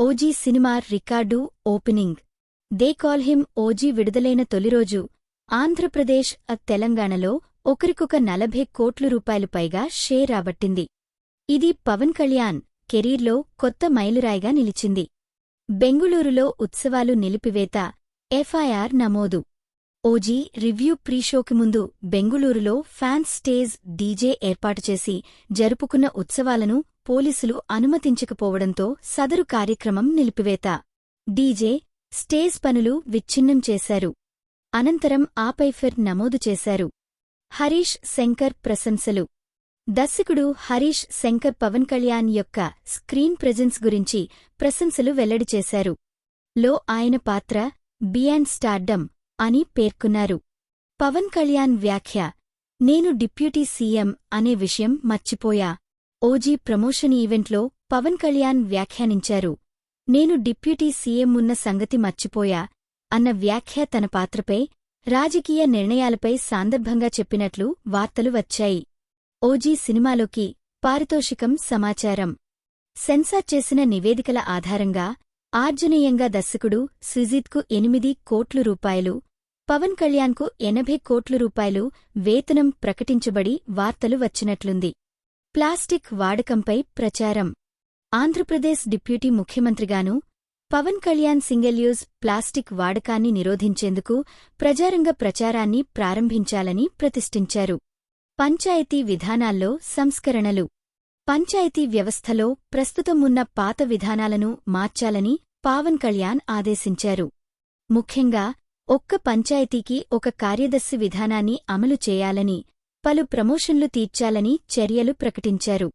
OG cinema record opening they call him OG విడుదలైన తొలిరోజు ఆంధ్రప్రదేశ్ తెలంగాణలో ఒకరికొక 40 కోట్ల రూపాయలు పైగా షేర్ రాబట్టింది. ఇది పవన్ కళ్యాణ్ కెరీర్లో కొత్త మైలురాయిగా నిలిచింది. బెంగుళూరులో ఉత్సవాలు నిలిపివేత, ఎఫ్ఐఆర్ నమోదు. ఓజీ రివ్యూ ప్రీషోకి ముందు బెంగుళూరులో ఫ్యాన్స్ స్టేజ్ డీజే ఏర్పాటు చేసి జరుపుకున్న ఉత్సవాలను పోలీసులు అనుమతించకపోవడంతో సదరు కార్యక్రమం నిలిపివేత. డీజే, స్టేజ్ పనులు విచ్ఛిన్నం చేశారు. అనంతరం ఆపైఫెర్ నమోదు చేశారు. హరీష్ శంకర్ ప్రశంసలు. దర్శకుడు హరీష్ శంకర్ పవన్ కళ్యాణ్ యొక్క స్క్రీన్ ప్రెజెన్స్ గురించి ప్రశంసలు వెల్లడి చేశారు. లో ఆయన పాత్ర బియాండ్ స్టార్డమ్ అని పేర్కొన్నారు. పవన్ కళ్యాణ్ వ్యాఖ్య: నేను డిప్యూటీ సీఎం అనే విషయం మర్చిపోయా. ఓజీ ప్రమోషన్ ఈవెంట్లో పవన్ కళ్యాణ్ వ్యాఖ్యానించారు. నేను డిప్యూటీ సీఎం ఉన్న సంగతి మర్చిపోయా అన్న వ్యాఖ్య తన పాత్రపై, రాజకీయ నిర్ణయాలపై సాందర్భంగా చెప్పినట్లు వార్తలు వచ్చాయి. ఓజీ సినిమాలోకి పారితోషికం సమాచారం. సెన్సార్ చేసిన నివేదికల ఆధారంగా ఆర్జనేయంగా దర్శకుడు సుజీత్కు 8 కోట్ల రూపాయలు, పవన్ కళ్యాణ్కు 80 కోట్ల రూపాయలు వేతనం ప్రకటించబడి వార్తలు వచ్చినట్లుంది. ప్లాస్టిక్ వాడకంపై ప్రచారం. Andhra Pradesh deputy ముఖ్యమంత్రిగాను Pawan Kalyan single use plastic వాడకాన్ని నిరోధించేందుకు ప్రజారంగ ప్రచారాన్ని ప్రారంభించాలని ప్రతిష్ఠించారు. పంచాయతీ విధానాల్లో సంస్కరణలు. పంచాయతీ వ్యవస్థలో ప్రస్తుతం ఉన్న పాత విధానాలను మార్చాలని పవన్ కళ్యాణ్ ఆదేశించారు. ముఖ్యంగా ఒక్క పంచాయతీకి ఒక కార్యదర్శి విధానాన్ని అమలు చేయాలని, పలు ప్రమోషన్లు తీర్చాలని చర్యలు ప్రకటించారు.